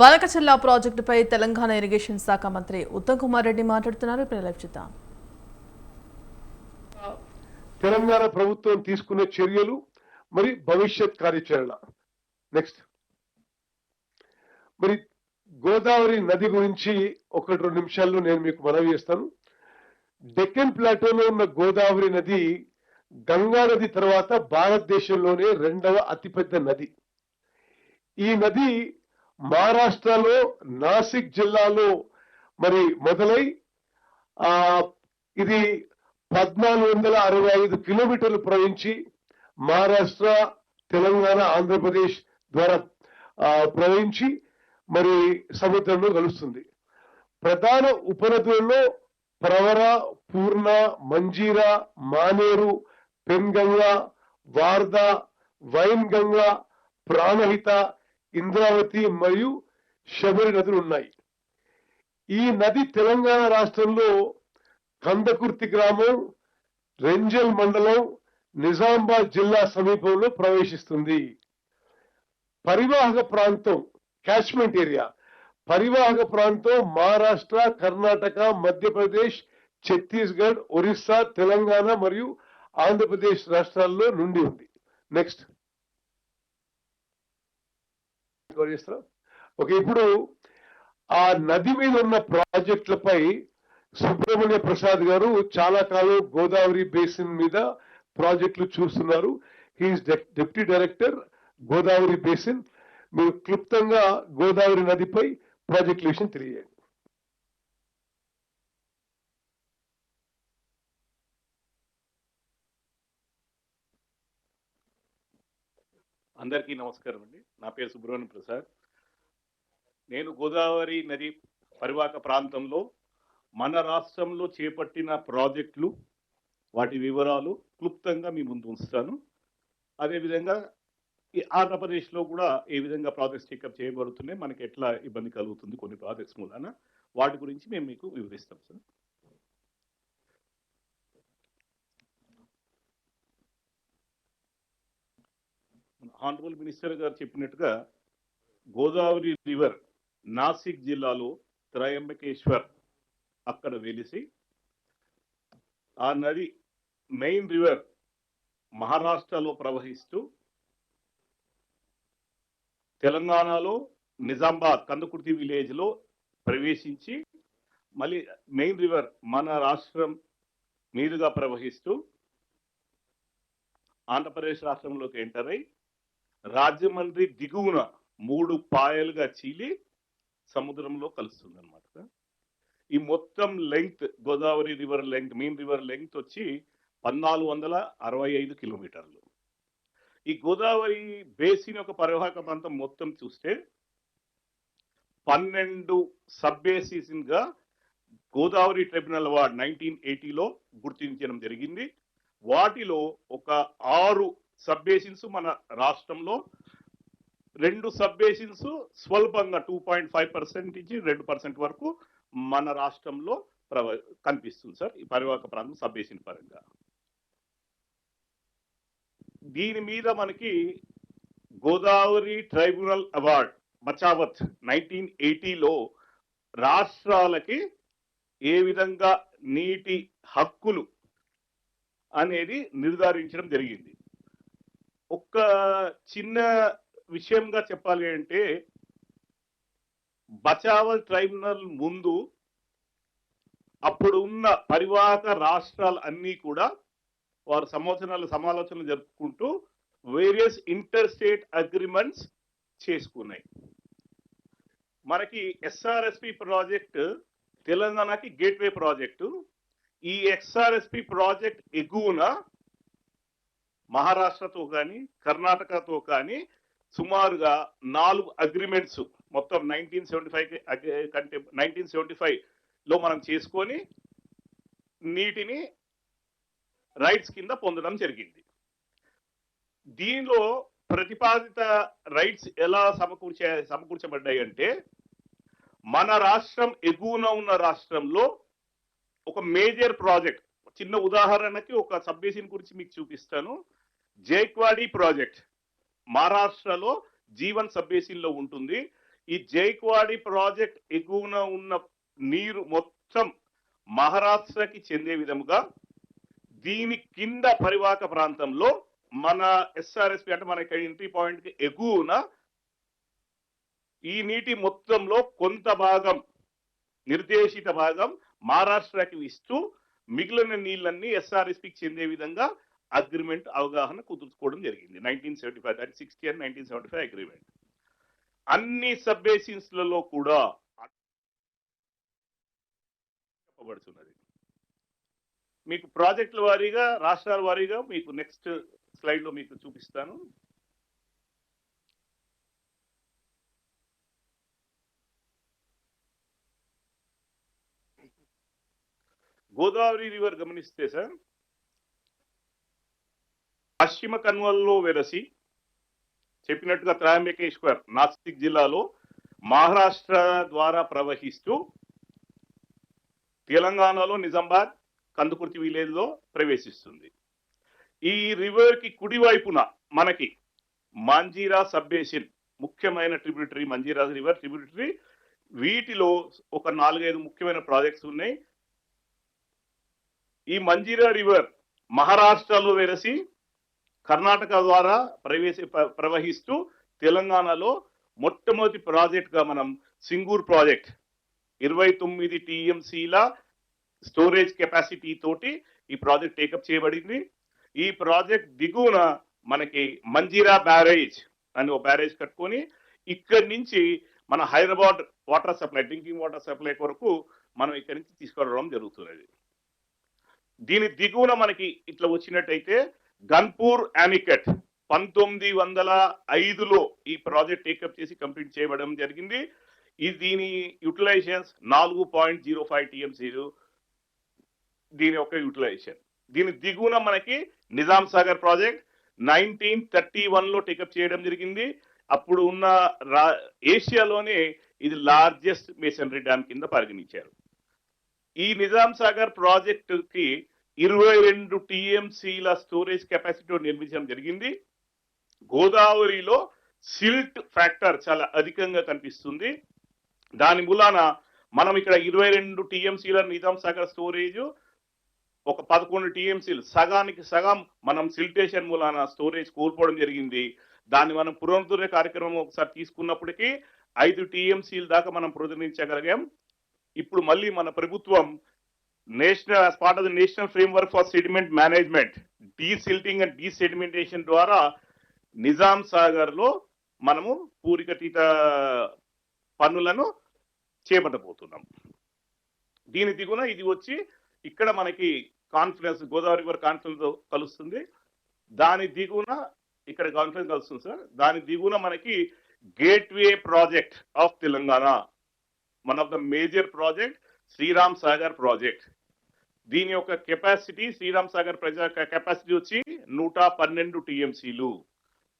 బాలకచర్ల ప్రాజెక్టుపై తెలంగాణ ఇరిగేషన్ శాఖ మంత్రి ఉత్తమ్ కుమార్ రెడ్డి మాట్లాడుతున్నారు. ఇప్పుడు లైవ్ చూద్దాం. తెలంగాణ ప్రభుత్వం తీసుకునే చర్యలు మరి భవిష్యత్ కార్యాచరణ. నెక్స్ట్ మరి గోదావరి నది గురించి 1-2 నిమిషాల్లో నేను మీకు మనవి చేస్తాను. డెక్కన్ ప్లాటోలో ఉన్న గోదావరి నది గంగా నది తర్వాత భారతదేశంలోనే 2వ అతిపెద్ద నది. ఈ నది మహారాష్ట్రలో నాసిక్ జిల్లాలో మరి మొదలై ఇది 1465 కిలోమీటర్లు ప్రవహించి మహారాష్ట్ర, తెలంగాణ, ఆంధ్రప్రదేశ్ ద్వారా ప్రవహించి మరి సముద్రంలో కలుస్తుంది. ప్రధాన ఉపనదులలో ప్రవర, పూర్ణ, మంజీరా, మానేరు, పెన్గంగా, వార్ధ, వైన్ గంగా, ప్రాణహిత, ఇంద్రావతి మరియు శబరి నదులు ఉన్నాయి. ఈ నది తెలంగాణ రాష్ట్రంలో కందకుర్తి గ్రామం, రెంజల్ మండలం, నిజామాబాద్ జిల్లా సమీపంలో ప్రవేశిస్తుంది. పరివాహక ప్రాంతం క్యాచ్మెంట్ ఏరియా, పరివాహక ప్రాంతం మహారాష్ట్ర, కర్ణాటక, మధ్యప్రదేశ్, ఛత్తీస్గఢ్, ఒరిస్సా, తెలంగాణ మరియు ఆంధ్రప్రదేశ్ రాష్ట్రాల్లో నుండి ఉంది. నెక్స్ట్ ఓకే, ఇప్పుడు ఆ నది మీద ఉన్న ప్రాజెక్టులపై సుబ్రహ్మణ్య ప్రసాద్ గారు చాలా కాలం గోదావరి బేసిన్ మీద ప్రాజెక్టులు చూస్తున్నారు. He is deputy director Godavari basin. మీరు క్లుప్తంగా గోదావరి నదిపై ప్రాజెక్టుల విషయం తెలియజేయండి. అందరికీ నమస్కారం అండి. నా పేరు సుబ్రహ్మణ్య ప్రసాద్. నేను గోదావరి నది పరివాహక ప్రాంతంలో మన రాష్ట్రంలో చేపట్టిన ప్రాజెక్టులు, వాటి వివరాలు క్లుప్తంగా మీ ముందు ఉంచుతాను. అదేవిధంగా ఈ ఆంధ్రప్రదేశ్లో కూడా ఏ విధంగా ప్రాజెక్ట్స్ టేకప్ చేయబడుతున్నాయి, మనకి ఎట్లా ఇబ్బంది కలుగుతుంది కొన్ని ప్రాజెక్ట్స్ మూలన, వాటి గురించి మేము మీకు వివరిస్తాం సార్. ఆనరబుల్ మినిస్టర్ గారు చెప్పినట్టుగా గోదావరి రివర్ నాసిక్ జిల్లాలో త్రయంబకేశ్వర్ అక్కడ వెలిసి, ఆ నది మెయిన్ రివర్ మహారాష్ట్రలో ప్రవహిస్తూ తెలంగాణలో నిజామాబాద్ కందకుర్తి విలేజ్ లో ప్రవేశించి మళ్ళీ మెయిన్ రివర్ మన రాష్ట్రం మీదుగా ప్రవహిస్తూ ఆంధ్రప్రదేశ్ రాష్ట్రంలోకి ఎంటర్ అయి రాజమండ్రి దిగువన 3 పాయలుగా చీలి సముద్రంలో కలుస్తుంది అనమాట. ఈ మొత్తం length, Godavari river length, main river length వచ్చి 1465 కిలోమీటర్లు. ఈ గోదావరి బేసిన్ యొక్క పరివాహక ప్రాంతం మొత్తం చూస్తే 12 సబ్ బేసిన్ గా గోదావరి ట్రిబ్యునల్ అవార్డ్ 1980లో గుర్తించడం జరిగింది. వాటిలో ఒక 6 సబ్ బేసిన్స్ మన రాష్ట్రంలో, 2 సబ్ బేసిన్స్ స్వల్పంగా 2.5% నుంచి 2% వరకు మన రాష్ట్రంలో కనిపిస్తుంది సార్. ఈ పరివాహక ప్రాంతం సబ్ బేసిన్ పరంగా దీని మీద మనకి గోదావరి ట్రైబ్యునల్ అవార్డ్ మచావత్ 1980లో రాష్ట్రాలకి ఏ విధంగా నీటి హక్కులు అనేది నిర్ధారించడం జరిగింది. ఒక్క చిన్న విషయంగా చెప్పాలి అంటే, బచావల్ ట్రైబ్యునల్ ముందు అప్పుడు ఉన్న పరివాహక రాష్ట్రాలు అన్నీ కూడా వారు సమాలోచనలు జరుపుకుంటూ వేరియస్ ఇంటర్ స్టేట్ అగ్రిమెంట్స్ చేసుకున్నాయి. మనకి ఎస్ఆర్ఎస్పి ప్రాజెక్ట్ తెలంగాణకి గేట్వే ప్రాజెక్టు. ఈ ఎస్ఆర్ఎస్పి ప్రాజెక్ట్ ఎగువన మహారాష్ట్రతో కానీ కర్ణాటకతో కానీ సుమారుగా 4 అగ్రిమెంట్స్ మొత్తం 1975లో మనం చేసుకొని నీటిని రైట్స్ కింద పొందడం జరిగింది. దీనిలో ప్రతిపాదిత రైట్స్ ఎలా సమకూర్చబడ్డాయి అంటే, మన రాష్ట్రం ఎగువన ఉన్న రాష్ట్రంలో ఒక మేజర్ ప్రాజెక్ట్, చిన్న ఉదాహరణకి ఒక సబ్ బేసిన్ గురించి మీకు చూపిస్తాను. జైక్వాడి ప్రాజెక్ట్ మహారాష్ట్రలో G1 సబ్ బేసిన్ లో ఉంటుంది. ఈ జైక్వాడి ప్రాజెక్ట్ ఎగువన ఉన్న నీరు మొత్తం మహారాష్ట్రకి చెందే విధముగా దీని కింద పరివాహక ప్రాంతంలో మన ఎస్ఆర్ఎస్పి అంటే మన ఎంట్రీ పాయింట్ కి ఎగువన ఈ నీటి మొత్తంలో కొంత భాగం నిర్దేశిత భాగం మహారాష్ట్రకి ఇస్తూ మిగిలిన నీళ్ళన్నీ ఎస్ఆర్ఎస్పికి చెందే విధంగా అగ్రిమెంట్ అవగాహన కుదుర్చుకోవడం జరిగింది 1975 దట్ 60 అండ్ 1975 అగ్రిమెంట్. అన్ని సబ్ బేసిన్స్ లలో కూడా చెప్పబడుతున్నది. మీకు ప్రాజెక్టుల వారీగా రాష్ట్రాల వారీగా మీకు నెక్స్ట్ స్లైడ్ లో మీకు చూపిస్తాను. గోదావరి రివర్ గమనిస్తే సార్ పశ్చిమ కన్వల్లో వెరసి చెప్పినట్టుగా త్రయంబకేశ్వర్ నాసిక్ జిల్లాలో మహారాష్ట్ర ద్వారా ప్రవహిస్తూ తెలంగాణలో నిజామాబాద్ కందుకుర్తి విలేజ్ లో ప్రవేశిస్తుంది. ఈ రివర్ కి కుడివైపున మనకి మంజీరా సబ్ బేసిన్ ముఖ్యమైన ట్రిబ్యూటరీ, మంజీరా రివర్ ట్రిబ్యూటరీ, వీటిలో ఒక 4-5 ముఖ్యమైన ప్రాజెక్ట్స్ ఉన్నాయి. ఈ మంజీరా రివర్ మహారాష్ట్రలో వెరసి కర్ణాటక ద్వారా ప్రవహిస్తూ తెలంగాణలో మొట్టమొదటి ప్రాజెక్ట్ గా మనం సింగూర్ ప్రాజెక్ట్ 29 టీఎంసీల స్టోరేజ్ కెపాసిటీ తోటి ఈ ప్రాజెక్ట్ టేకప్ చేయబడింది. ఈ ప్రాజెక్ట్ దిగువన మనకి మంజీరా బ్యారేజ్ అని ఒక బ్యారేజ్ కట్టుకొని ఇక్కడి నుంచి మన Hyderabad water supply, drinking water supply కొరకు మనం ఇక్కడి నుంచి తీసుకురావడం జరుగుతున్నది. దీని దిగువన మనకి ఇట్లా వచ్చినట్టయితే గన్పూర్ యానికట్ 1905లో ఈ ప్రాజెక్ట్ టేకప్ చేసి కంప్లీట్ చేయబడడం జరిగింది. దీని యూటిలైజేషన్స్ 4.05 టీఎంసీలు దీని యొక్క యూటిలైజేషన్. దీని దిగువన మనకి నిజాం సాగర్ ప్రాజెక్ట్ 1931లో టేకప్ చేయడం జరిగింది. అప్పుడు ఉన్న ఏషియాలోనే ఇది లార్జెస్ట్ మేసనరీ డ్యామ్ కింద పరిగణించారు. ఈ నిజాం సాగర్ ప్రాజెక్టు కి 22 టీఎంసీల స్టోరేజ్ కెపాసిటీ నిర్మించడం జరిగింది. గోదావరిలో సిల్ట్ ఫ్యాక్టర్ చాలా అధికంగా కనిపిస్తుంది. దాని మూలాన మనం ఇక్కడ 22 టీఎంసీల నిజాం సాగర్ స్టోరేజ్, ఒక 11 టీఎంసీలు సగానికి సగం మనం సిల్టేషన్ మూలాన స్టోరేజ్ కోల్పోవడం జరిగింది. దాన్ని మనం పునరుద్ధరణ కార్యక్రమం ఒకసారి తీసుకున్నప్పటికీ 5 టీఎంసీల దాకా మనం పునరుద్ధరించగలిగాం. ఇప్పుడు మళ్ళీ మన ప్రభుత్వం national as part of the national framework for sediment management, desilting and desedimentation ద్వారా నిజాం సాగర్ లో మనము పూరికతీత పన్నులను చేపట్టబోతున్నాం. దీని దిగున ఇది వచ్చి ఇక్కడ మనకి కాన్ఫరెన్స్ గోదావరి రివర్ కాన్ఫరెన్స్ కలుస్తుంది. దాని దిగున ఇక్కడ కాన్ఫరెన్స్ కలుస్తుంది సార్. దాని దిగున మనకి gateway project of Telangana, one of the major project Sriram Sagar project. దీని యొక్క కెపాసిటీ, శ్రీరామ్ సాగర్ కెపాసిటీ వచ్చి 112 టీఎంసీలు.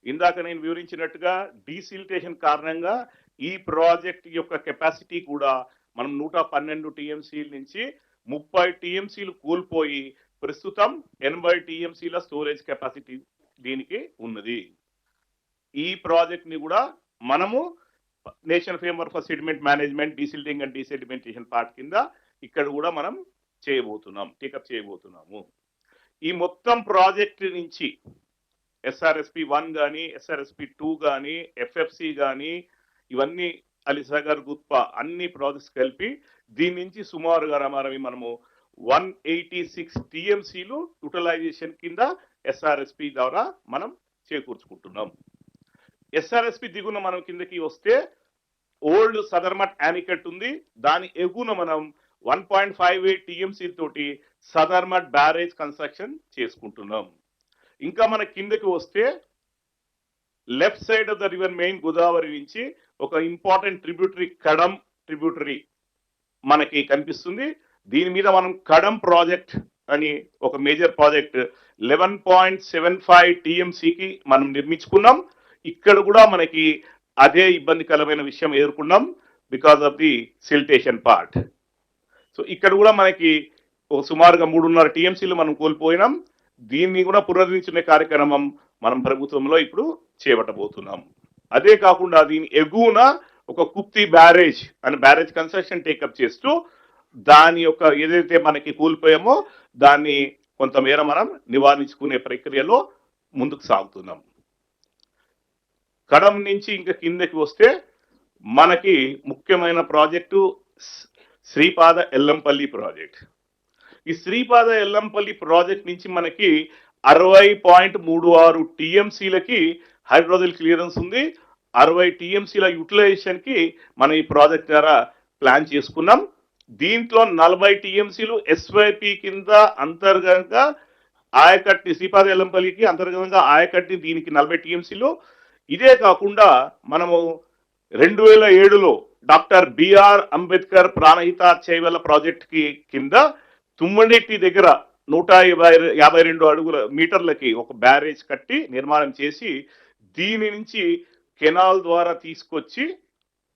ఇందాక నేను వివరించినట్టుగా డీసిల్టేషన్ కారణంగా ఈ ప్రాజెక్ట్ యొక్క కెపాసిటీ కూడా మనం 112 టీఎంసీల నుంచి 30 టీఎంసీలు కోల్పోయి ప్రస్తుతం 80 టీఎంసీల స్టోరేజ్ కెపాసిటీ దీనికి ఉన్నది. ఈ ప్రాజెక్ట్ ని కూడా మనము national framework for sediment management, desilting and desedimentation part కింద ఇక్కడ కూడా మనం చేయబోతున్నాం, టేకప్ చేయబోతున్నాము. ఈ మొత్తం ప్రాజెక్ట్ నుంచి ఎస్ఆర్ఎస్పి 1 కానీ, ఎస్ఆర్ఎస్పి 2 కానీ, ఎఫ్ఎఫ్సి కానీ, ఇవన్నీ అలీసాగర్, గుత్ప అన్ని ప్రాజెక్ట్స్ కలిపి దీని నుంచి సుమారుగా మనము 186 టీఎంసీలు యూటిలైజేషన్ కింద ఎస్ఆర్ఎస్పి ద్వారా మనం చేకూర్చుకుంటున్నాం. ఎస్ఆర్ఎస్పి దిగున మనం కిందకి వస్తే ఓల్డ్ సదర్మట్ యానికట్ ఉంది. దాని ఎగున మనం 1.58 టీఎంసీ తోటి సదర్మట్ బ్యారేజ్ కన్స్ట్రక్షన్ చేసుకుంటున్నాం. ఇంకా మన కిందకి వస్తే left side of the river main Godavari నుంచి ఒక ఇంపార్టెంట్ ట్రిబ్యూటరీ కడం ట్రిబ్యూటరీ మనకి కనిపిస్తుంది. దీని మీద మనం కడం ప్రాజెక్ట్ అని ఒక మేజర్ ప్రాజెక్ట్ 11.75 టీఎంసీకి మనం నిర్మించుకున్నాం. ఇక్కడ కూడా మనకి అదే ఇబ్బందికరమైన విషయం ఎదుర్కొన్నాం because of the siltation part. So ఇక్కడ కూడా మనకి ఒక సుమారుగా 3.5 టీఎంసీలు మనం కోల్పోయినాం. దీన్ని కూడా పునరుద్ధరించుకునే కార్యక్రమం మనం ప్రభుత్వంలో ఇప్పుడు చేపట్టబోతున్నాం. అదే కాకుండా దీని ఎగువన ఒక కుప్తి బ్యారేజ్ అని బ్యారేజ్ కన్స్ట్రక్షన్ టేకప్ చేస్తూ దాని యొక్క ఏదైతే మనకి కూలిపోయామో దాన్ని కొంతమేర మనం నివారించుకునే ప్రక్రియలో ముందుకు సాగుతున్నాం. కడం నుంచి ఇంకా కిందకి వస్తే మనకి ముఖ్యమైన ప్రాజెక్టు శ్రీపాద ఎల్లంపల్లి ప్రాజెక్ట్. ఈ శ్రీపాద ఎల్లంపల్లి ప్రాజెక్ట్ నుంచి మనకి 60.36 టీఎంసీలకి హైడ్రోజల్ క్లియరెన్స్ ఉంది. 60 టీఎంసీల యూటిలైజేషన్ కి మనం ఈ ప్రాజెక్ట్ ద్వారా ప్లాన్ చేసుకున్నాం. దీంట్లో 40 టీఎంసీలు ఎస్వైపి కింద అంతర్గతంగా ఆయకట్టి శ్రీపాద ఎల్లంపల్లికి అంతర్గతంగా ఆయకట్టి దీనికి 40 టీఎంసీలు. ఇదే కాకుండా మనము 2007లో doctor BR Ambedkar Pranahita Chevella project కి కింద తుమ్మడిట్టి దగ్గర 152 అడుగుల మీటర్లకి ఒక బ్యారేజ్ కట్టి నిర్మాణం చేసి దీని నుంచి కెనాల్ ద్వారా తీసుకొచ్చి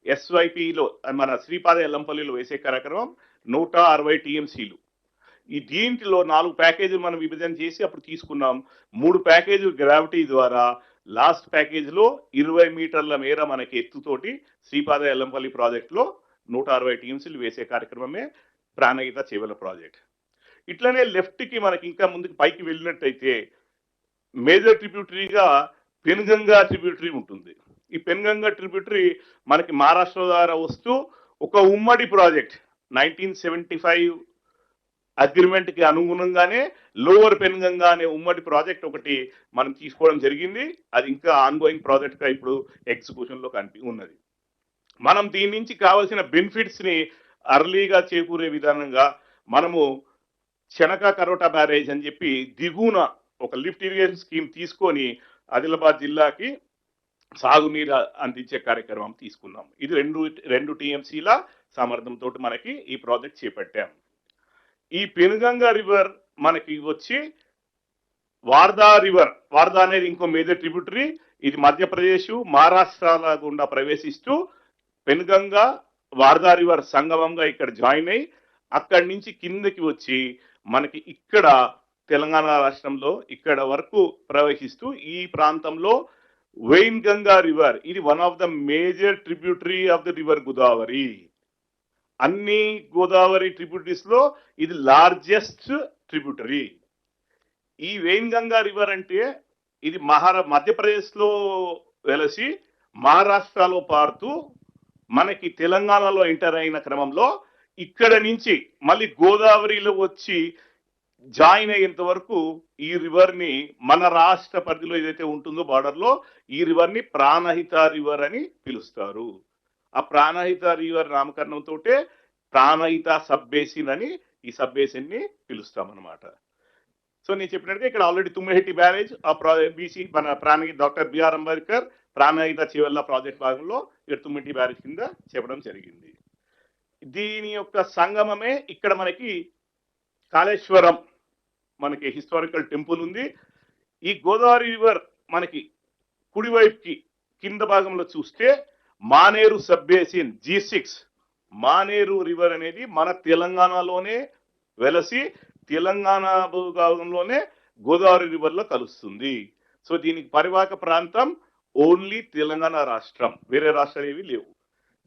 ఎస్వైపిలో మన శ్రీపాద ఎల్లంపల్లిలో వేసే కార్యక్రమం 160 టీఎంసీలు. ఈ దీంట్లో 4 ప్యాకేజీలు మనం విభజన చేసి అప్పుడు తీసుకున్నాం. 3 ప్యాకేజీలు గ్రావిటీ ద్వారా లాస్ట్ ప్యాకేజ్ లో 20 మీటర్ల మేర మనకి ఎత్తుతోటి శ్రీపాద ఎల్లంపల్లి ప్రాజెక్ట్ లో 160 టీఎంసీలు వేసే కార్యక్రమమే ప్రాణహిత చేవెళ్ల ప్రాజెక్ట్. ఇట్లనే లెఫ్ట్ కి మనకి ఇంకా ముందుకు పైకి వెళ్ళినట్టయితే మేజర్ ట్రిబ్యూటరీగా పెనుగంగా ట్రిబ్యూటరీ ఉంటుంది. ఈ పెనుగంగా ట్రిబ్యూటరీ మనకి మహారాష్ట్ర ద్వారా వస్తూ ఒక ఉమ్మడి ప్రాజెక్ట్ 1975 అగ్రిమెంట్ కి అనుగుణంగానే లోవర్ పెనుగంగా అనే ఉమ్మడి ప్రాజెక్ట్ ఒకటి మనం తీసుకోవడం జరిగింది. అది ఇంకా ఆన్గోయింగ్ ప్రాజెక్ట్ గా ఇప్పుడు ఎగ్జిక్యూషన్ లో ఉన్నది. మనం దీని నుంచి కావాల్సిన బెనిఫిట్స్ ని అర్లీగా చేకూరే విధానంగా మనము చెనక కరోటా బ్యారేజ్ అని చెప్పి దిగువన ఒక లిఫ్ట్ ఇరిగేషన్ స్కీమ్ తీసుకొని ఆదిలాబాద్ జిల్లాకి సాగునీరు అందించే కార్యక్రమం తీసుకున్నాం. ఇది రెండు టీఎంసీల సామర్థ్యంతో మనకి ఈ ప్రాజెక్ట్ చేపట్టాం. ఈ పెనుగంగా రివర్ మనకి వచ్చి వార్దా రివర్, వార్దా అనేది ఇంకో మేజర్ ట్రిబ్యూటరీ. ఇది మధ్యప్రదేశ్ మహారాష్ట్రాల గుండా ప్రవేశిస్తూ పెనుగంగా వార్దా రివర్ సంగమంగా ఇక్కడ జాయిన్ అయ్యి అక్కడి నుంచి కిందకి వచ్చి మనకి ఇక్కడ తెలంగాణ రాష్ట్రంలో ఇక్కడ వరకు ప్రవహిస్తూ ఈ ప్రాంతంలో వెయిన్ గంగా రివర్, ఇది one of the major tributary of the river Godavari. అన్ని గోదావరి ట్రిబ్యూటరీస్ లో ఇది లార్జెస్ట్ ట్రిబ్యూటరీ. ఈ వెయిన్ గంగా రివర్ అంటే ఇది మధ్యప్రదేశ్ లో వెలసి మహారాష్ట్రలో పారుతూ మనకి తెలంగాణలో ఎంటర్ అయిన క్రమంలో ఇక్కడ నుంచి మళ్ళీ గోదావరిలో వచ్చి జాయిన్ అయ్యేంత వరకు ఈ రివర్ ని మన రాష్ట్ర పరిధిలో ఏదైతే ఉంటుందో బార్డర్ లో ఈ రివర్ ని ప్రాణహిత రివర్ అని పిలుస్తారు. ఆ ప్రాణహిత రివర్ నామకరణంతో ప్రాణహిత సబ్ బేసిన్ అని ఈ సబ్ బేసిన్ ని పిలుస్తాం అన్నమాట. సో నేను చెప్పినట్టుగా ఇక్కడ ఆల్రెడీ తుమ్మిడిహట్టి బ్యారేజ్ ఆ బీసీ మన doctor BR Ambedkar Pranahita Chevella project భాగంలో ఇక్కడ తుమ్మిడిహట్టి బ్యారేజ్ కింద చెప్పడం జరిగింది. దీని యొక్క సంగమమే ఇక్కడ మనకి కాళేశ్వరం మనకి హిస్టారికల్ టెంపుల్ ఉంది. ఈ గోదావరి రివర్ మనకి కుడివైపుకి కింద భాగంలో చూస్తే Maneru sub basin G6 Maneru river అనేది మన తెలంగాణలోనే వెలసి తెలంగాణ భాగంలోనే గోదావరి రివర్ లో కలుస్తుంది. సో దీనికి పరివాహక ప్రాంతం ఓన్లీ తెలంగాణ రాష్ట్రం, వేరే రాష్ట్రాలు ఏవి లేవు.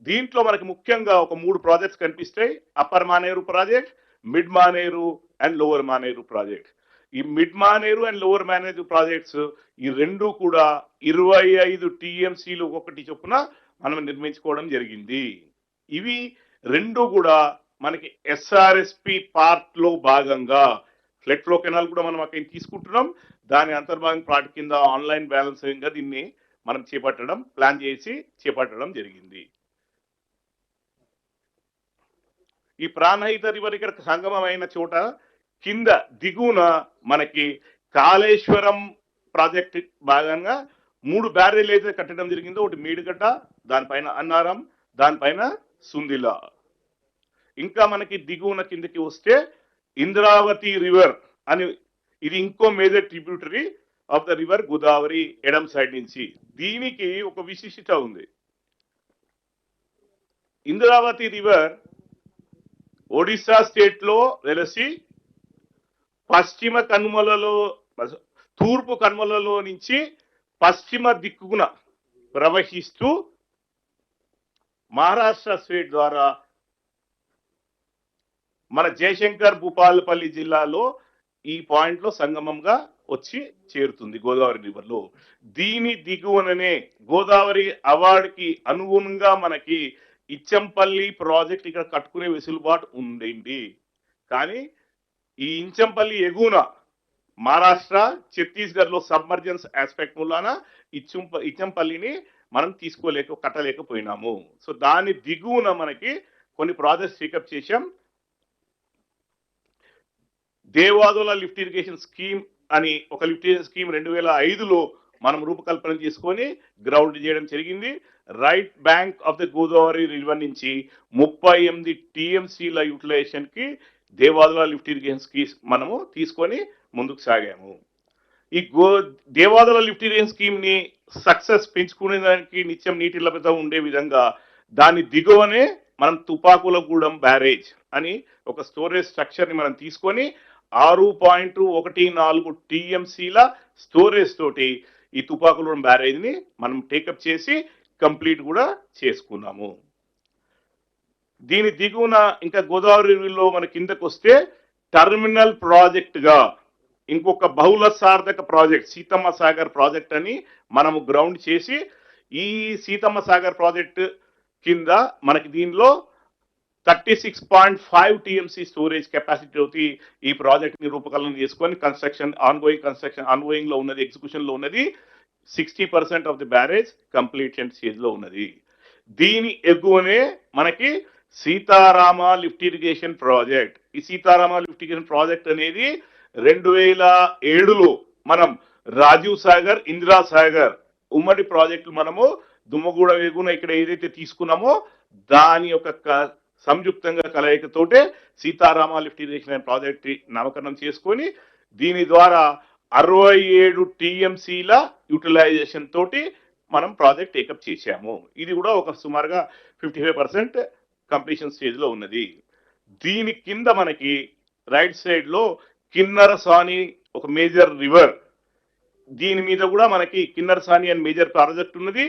దీంట్లో మనకి ముఖ్యంగా ఒక 3 ప్రాజెక్ట్స్ కనిపిస్తాయి. Upper Maneru project, mid Maneru and lower Maneru project. ఈ mid Maneru and lower Maneru projects ఈ రెండు కూడా 25 టీఎంసీలు ఒకటి చొప్పున మనం నిర్మించుకోవడం జరిగింది. ఇవి రెండు కూడా మనకి ఎస్ఆర్ఎస్పి పార్ట్ లో భాగంగా ఫ్లడ్ ఫ్లో కెనాల్ కూడా మనం అక్కడ తీసుకుంటున్నాం. దాని అంతర్భాగం ప్రాజెక్ట్ కింద ఆన్లైన్ బ్యాలెన్సింగ్ గా దీన్ని మనం ప్లాన్ చేసి చేపట్టడం జరిగింది. ఈ ప్రాణహిత రివర్ ఇక్కడ సంగమమైన చోట కింద దిగువన మనకి కాళేశ్వరం ప్రాజెక్ట్ భాగంగా 3 బ్యారేజ్ అయితే కట్టడం జరిగిందో, ఒకటి మేడిగడ్డ, దానిపైన అన్నారం, దానిపైన సుందిలా. ఇంకా మనకి దిగువన కిందకి వస్తే ఇంద్రావతి రివర్ అని ఇది ఇంకో major tributary of the river Godavari ఎడమ సైడ్ నుంచి. దీనికి ఒక విశిష్టత ఉంది. ఇంద్రావతి రివర్ ఒడిశా స్టేట్ లో వెలసి పశ్చిమ కనుమలలో తూర్పు కనుమలలో నుంచి పశ్చిమ దిక్కున ప్రవహిస్తూ మహారాష్ట్ర స్టేట్ ద్వారా మన జయశంకర్ భూపాలపల్లి జిల్లాలో ఈ పాయింట్ లో సంగమంగా వచ్చి చేరుతుంది గోదావరి రివర్లో. దీని దిగువననే గోదావరి అవార్డుకి అనుగుణంగా మనకి ఇచ్చంపల్లి ప్రాజెక్ట్ ఇక్కడ కట్టుకునే వెసులుబాటు ఉండింది. కానీ ఈ ఇంచంపల్లి ఎగువన మహారాష్ట్ర ఛత్తీస్గఢ్ లో సబ్మర్జెన్స్ ఆస్పెక్ట్ మూలాన ఇచ్చంపల్లిని మనం కట్టలేకపోయినాము. సో దాని దిగువన మనకి కొన్ని ప్రాజెక్ట్స్ టేకప్ చేశాం. దేవాదుల లిఫ్ట్ ఇరిగేషన్ స్కీమ్ అని ఒక లిఫ్ట్ ఇరిగేషన్ స్కీమ్ 2005లో మనం రూపకల్పన చేసుకొని గ్రౌండ్ చేయడం జరిగింది. Right bank of the Godavari river నుంచి 38 టీఎంసీల యూటిలైజేషన్ కి దేవాదుల లిఫ్ట్ ఇరిగేషన్ స్కీమ్ మనము తీసుకొని ముందుకు సాగాము. ఈ దేవాదుల లిఫ్ట్ ఇరిగేషన్ స్కీమ్ ని సక్సెస్ పెంచుకునేదానికి నిత్యం నీటి లభ్యత ఉండే విధంగా దాని దిగువనే మనం తుపాకులగూడెం బ్యారేజ్ అని ఒక స్టోరేజ్ స్ట్రక్చర్ ని మనం తీసుకొని 6.14 టీఎంసీల స్టోరేజ్ తోటి ఈ తుపాకులగూడెం బ్యారేజ్ ని మనం టేకప్ చేసి కంప్లీట్ కూడా చేసుకున్నాము. దీని దిగువన ఇంకా గోదావరిలో మన కిందకు వస్తే టర్మినల్ ప్రాజెక్ట్ గా ఇంకొక బహుళ సార్థక ప్రాజెక్ట్ సీతమ్మ సాగర్ ప్రాజెక్ట్ అని మనము గ్రౌండ్ చేసి ఈ సీతమ్మ సాగర్ ప్రాజెక్ట్ కింద మనకి దీనిలో 36.5 టీఎంసీ స్టోరేజ్ కెపాసిటీ తోటి ఈ ప్రాజెక్ట్ ని రూపకల్పన చేసుకొని కన్స్ట్రక్షన్ ఆన్గోయింగ్ లో ఉన్నది, ఎగ్జిక్యూషన్ లో ఉన్నది. 60% of the barrage completion stage లో ఉన్నది. దీని ఎగువనే మనకి సీతారామ లిఫ్ట్ ఇరిగేషన్ ప్రాజెక్ట్. ఈ సీతారామ లిఫ్ట్ ఇరిగేషన్ ప్రాజెక్ట్ అనేది 2007లో మనం రాజీవ్ సాగర్, ఇందిరా సాగర్ ఉమ్మడి ప్రాజెక్టులు మనము దుమ్మగూడ ఎగువన ఇక్కడ ఏదైతే తీసుకున్నామో దాని యొక్క సంయుక్తంగా కలయికతోటే సీతారామ లిఫ్ట్ ఇరిగేషన్ ప్రాజెక్ట్ నామకరణం చేసుకొని దీని ద్వారా 67 టీఎంసీల యూటిలైజేషన్ తోటి మనం ప్రాజెక్ట్ టేకప్ చేశాము. ఇది కూడా ఒక సుమారుగా 55% కంప్లీషన్ స్టేజ్ లో ఉన్నది. దీని కింద మనకి రైట్ సైడ్ లో కిన్నరసాని ఒక మేజర్ రివర్, దీని మీద కూడా మనకి కిన్నరసాని అని మేజర్ ప్రాజెక్ట్ ఉన్నది.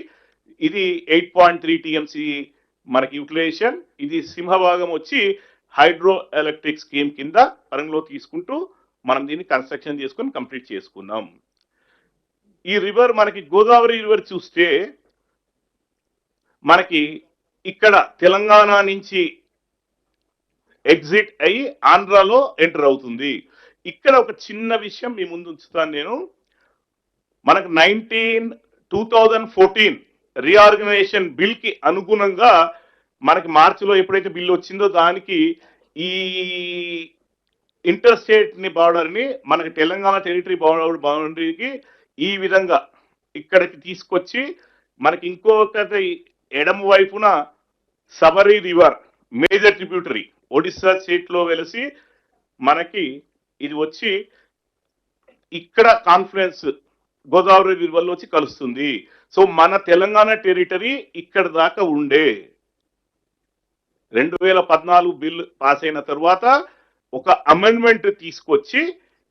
ఇది 8.3 టీఎంసీ మనకి యూటిలైజేషన్. ఇది సింహభాగం వచ్చి హైడ్రో ఎలక్ట్రిక్ స్కీమ్ కింద పరంలో తీసుకుంటూ మనం దీన్ని కన్స్ట్రక్షన్ చేసుకొని కంప్లీట్ చేసుకున్నాం. ఈ రివర్ మనకి గోదావరి రివర్ చూస్తే మనకి ఇక్కడ తెలంగాణ నుంచి ఎగ్జిట్ అయ్యి ఆంధ్రాలో ఎంటర్ అవుతుంది. ఇక్కడ ఒక చిన్న విషయం మీ ముందు ఉంచుతాను నేను. మనకు 2014 రీఆర్గనైజేషన్ బిల్ కి అనుగుణంగా మనకి మార్చిలో ఎప్పుడైతే బిల్ వచ్చిందో దానికి ఈ ఇంటర్ స్టేట్ ని బార్డర్ ని మనకి తెలంగాణ టెరిటరీ బౌండరీకి ఈ విధంగా ఇక్కడికి తీసుకొచ్చి మనకి ఇంకొకటి ఎడమ వైపున Sabari river major tributary Odisha state లో వెలిసి మనకి ఇది వచ్చి ఇక్కడ కాన్ఫరెన్స్ గోదావరి రివర్ లో వచ్చి కలుస్తుంది. సో మన తెలంగాణ టెరిటరీ ఇక్కడ దాకా ఉండే 2014 బిల్ పాస్ అయిన తర్వాత ఒక అమెండ్మెంట్ తీసుకొచ్చి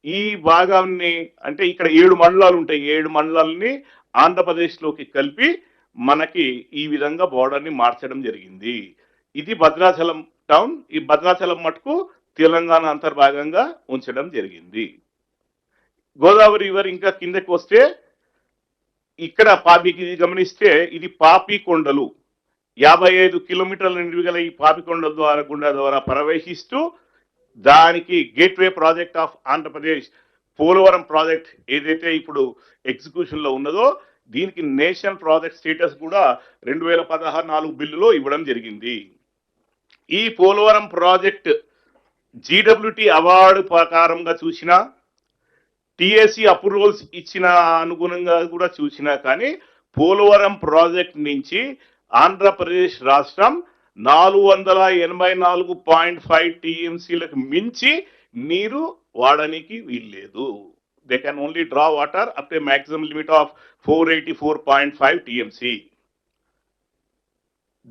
ఈ భాగాన్ని అంటే ఇక్కడ 7 మండలాలు ఉంటాయి, 7 మండలాలని ఆంధ్రప్రదేశ్ లోకి కలిపి మనకి ఈ విధంగా బోర్డర్ ని మార్చడం జరిగింది. ఇది భద్రాచలం టౌన్. ఈ భద్రాచలం మటుకు తెలంగాణ అంతర్భాగంగా ఉంచడం జరిగింది. గోదావరి రివర్ ఇంకా కిందకి వస్తే ఇక్కడ పాపికి గమనిస్తే ఇది పాపి కొండలు 55 కిలోమీటర్ల నిడివిగల ఈ పాపికొండ గుండా ద్వారా ప్రవేశిస్తూ దానికి gateway project of Andhra Pradesh Polavaram project ఏదైతే ఇప్పుడు ఎగ్జిక్యూషన్ లో ఉన్నదో దీనికి నేషనల్ ప్రాజెక్ట్ స్టేటస్ కూడా 2014 బిల్లులో ఇవ్వడం జరిగింది. ఈ పోలవరం ప్రాజెక్ట్ జీడబ్ల్యూటీ అవార్డు ప్రకారంగా చూసినా టిఎస్సి అప్రూవల్స్ ఇచ్చిన అనుగుణంగా కూడా చూసినా కానీ పోలవరం ప్రాజెక్ట్ నుంచి ఆంధ్రప్రదేశ్ రాష్ట్రం 484.5 టీఎంసీలకు మించి నీరు వాడడానికి వీల్లేదు. They can only draw water up to maximum limit of 484.5 TMC.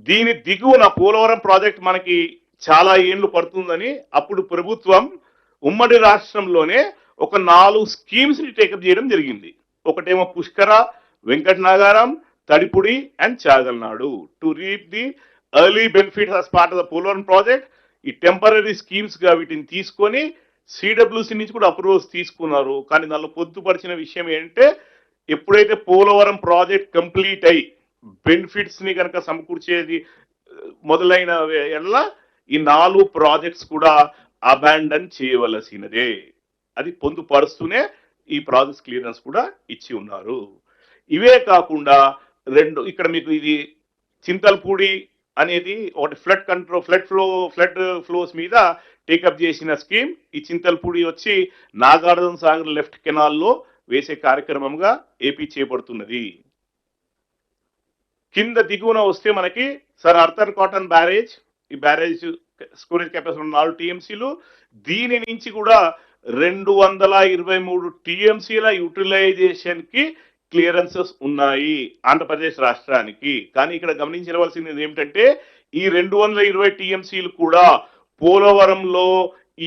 దీని దిగువన పోలవరం ప్రాజెక్ట్ మనకి చాలా ఏళ్లు పడుతుందని అప్పుడు ప్రభుత్వం ఉమ్మడి రాష్ట్రంలోనే ఒక 4 స్కీమ్స్ ని టేకప్ చేయడం జరిగింది. ఒకటేమో Pushkara, Venkatanagaram, Tadipudi and Chagalnadu to reap the early benefits as part of the Polavaram project. ఈ టెంపరీ స్కీమ్స్ గా వీటిని తీసుకొని సిడబ్ల్యూసి నుంచి కూడా అప్రూవల్స్ తీసుకున్నారు. కానీ దానిలో పొందుపరిచిన విషయం ఏంటంటే ఎప్పుడైతే పోలవరం ప్రాజెక్ట్ కంప్లీట్ అయ్యి బెనిఫిట్స్ ని కనుక సమకూర్చేది మొదలైన ఎడల ఈ 4 ప్రాజెక్ట్స్ కూడా అబాండన్ చేయవలసినదే. అది పొందుపరుస్తూనే ఈ ప్రాజెక్ట్స్ క్లియరెన్స్ కూడా ఇచ్చి ఉన్నారు. ఇవే కాకుండా ఇక్కడ మీకు ఇది చింతల్పూడి అనేది ఒకటి ఫ్లడ్ ఫ్లోస్ మీద టేకప్ చేసిన స్కీమ్. ఈ చింతల్పూడి వచ్చి నాగార్జున సాగర్ లెఫ్ట్ కెనాల్లో వేసే కార్యక్రమంగా ఏపీ చేపడుతున్నది. కింద దిగువన వస్తే మనకి అర్థర్ కాటన్ బ్యారేజ్, ఈ బ్యారేజ్ స్టోరేజ్ కెపాసిటీ 4 టీఎంసీలు. దీని నుంచి కూడా 223 టీఎంసీల యూటిలైజేషన్ కి క్లియరెన్సెస్ ఉన్నాయి ఆంధ్రప్రదేశ్ రాష్ట్రానికి. కానీ ఇక్కడ గమనించవలసింది ఏమిటంటే ఈ 220 టీఎంసీలు కూడా పోలవరంలో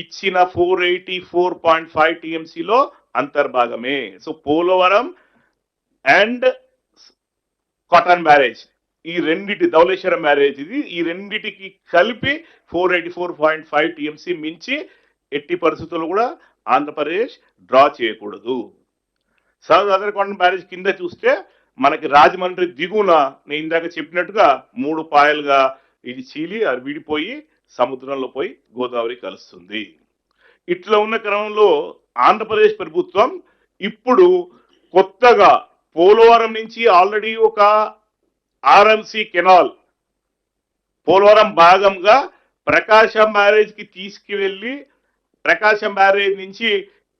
ఇచ్చిన 484.5 టీఎంసీలో అంతర్భాగమే. So Polavaram and Cotton barrage, ఈ రెండిటి ధవళేశ్వరం బ్యారేజ్ ఇది, ఈ రెండిటికి కలిపి 484.5 టీఎంసీ మించి ఎట్టి పరిస్థితుల్లో కూడా ఆంధ్రప్రదేశ్ డ్రా చేయకూడదు. అదర్ కాటన్ బ్యారేజ్ కింద చూస్తే మనకి రాజమండ్రి దిగువన నేను ఇందాక చెప్పినట్టుగా 3 పాయలుగా ఇది చీలి అది విడిపోయి సముద్రంలో పోయి గోదావరి కలుస్తుంది. ఇట్లా ఉన్న క్రమంలో ఆంధ్రప్రదేశ్ ప్రభుత్వం ఇప్పుడు కొత్తగా పోలవరం నుంచి ఆల్రెడీ ఒక ఆర్ఎంసి కెనాల్ పోలవరం భాగంగా ప్రకాశం బ్యారేజ్ కి తీసుకువెళ్ళి ప్రకాశం బ్యారేజ్ నుంచి